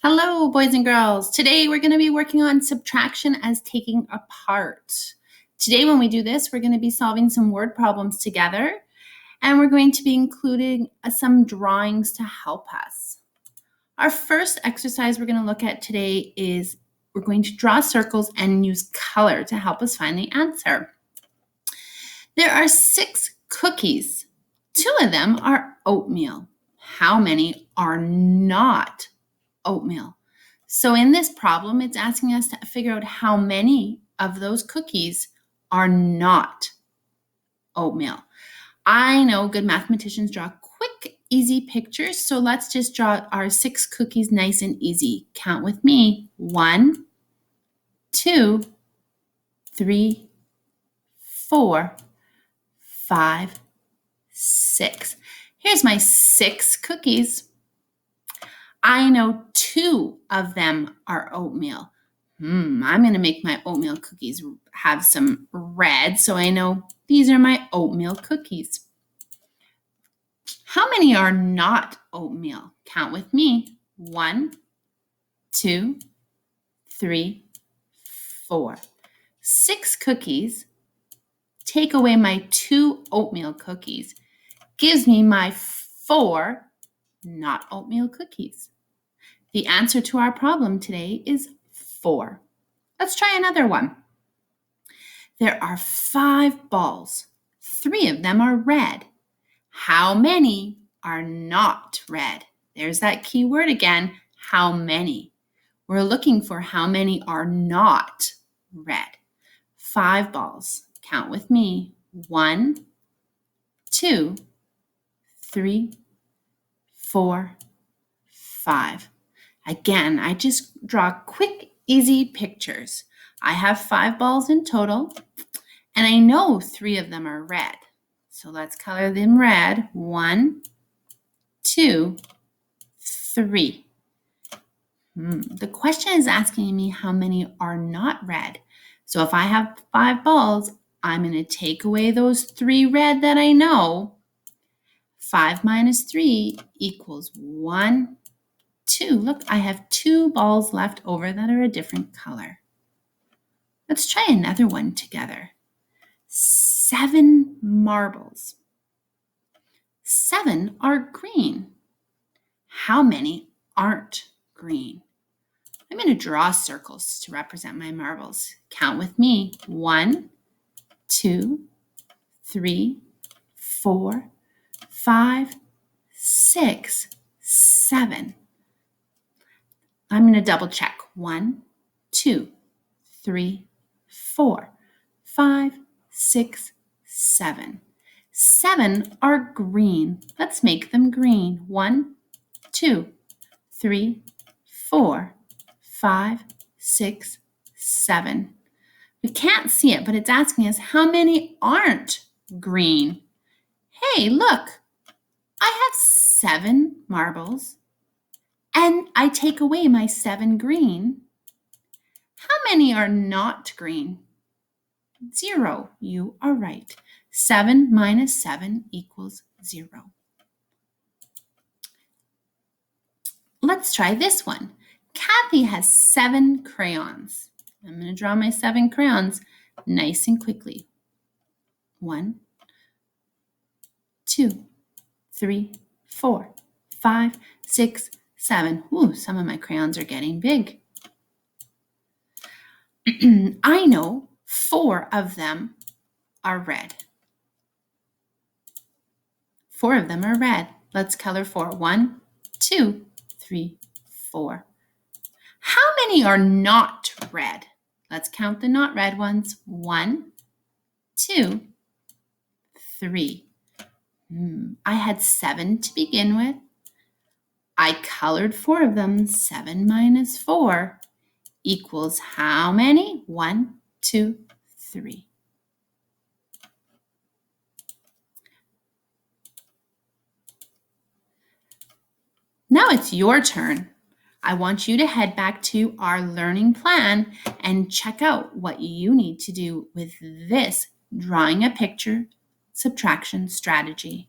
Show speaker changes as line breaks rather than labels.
Hello, boys and girls. Today we're going to be working on subtraction as taking apart. Today when we do this, we're going to be solving some word problems together, and we're going to be including some drawings to help us. Our first exercise we're going to look at today is we're going to draw circles and use color to help us find the answer. There are 6 cookies. 2 of them are oatmeal. How many are not oatmeal? So in this problem, it's asking us to figure out how many of those cookies are not oatmeal. I know good mathematicians draw quick, easy pictures, so let's just draw our 6 cookies nice and easy. Count with me. 1, 2, 3, 4, 5, 6. Here's my 6 cookies. I know 2 of them are oatmeal. I'm going to make my oatmeal cookies have some red, so I know these are my oatmeal cookies. How many are not oatmeal? Count with me. 1, 2, 3, 4. 6 cookies. Take away my 2 oatmeal cookies. Gives me my 4 not oatmeal cookies. The answer to our problem today is 4. Let's try another one. There are 5 balls. 3 of them are red. How many are not red? There's that key word again, how many. We're looking for how many are not red. 5 balls. Count with me. 1, 2, 3, 4, 5. Again, I just draw quick, easy pictures. I have 5 balls in total, and I know 3 of them are red. So let's color them red. 1, 2, 3. The question is asking me how many are not red. So if I have 5 balls, I'm going to take away those 3 red that I know. 5 minus 3 equals 1, 2. Look, I have 2 balls left over that are a different color. Let's try another one together. 7 marbles. 7 are green. How many aren't green? I'm going to draw circles to represent my marbles. Count with me. 1, 2, 3, 4, 5, 6, 7. I'm going to double check. 1, 2, 3, 4, 5, 6, 7. 7 are green. Let's make them green. 1, 2, 3, 4, 5, 6, 7. We can't see it, but it's asking us how many aren't green. Hey, look, I have 7 marbles. And I take away my 7 green. How many are not green? 0. You are right. 7 minus 7 equals 0. Let's try this one. Kathy has 7 crayons. I'm going to draw my 7 crayons nice and quickly. 1, 2, 3, 4, 5, 6, 7. Ooh, some of my crayons are getting big. I know 4 of them are red. 4 of them are red. Let's color 4. 1, 2, 3, 4. How many are not red? Let's count the not red ones. 1, 2, 3. I had 7 to begin with. I colored 4 of them. 7 minus 4 equals how many? 1, 2, 3. Now it's your turn. I want you to head back to our learning plan and check out what you need to do with this drawing a picture subtraction strategy.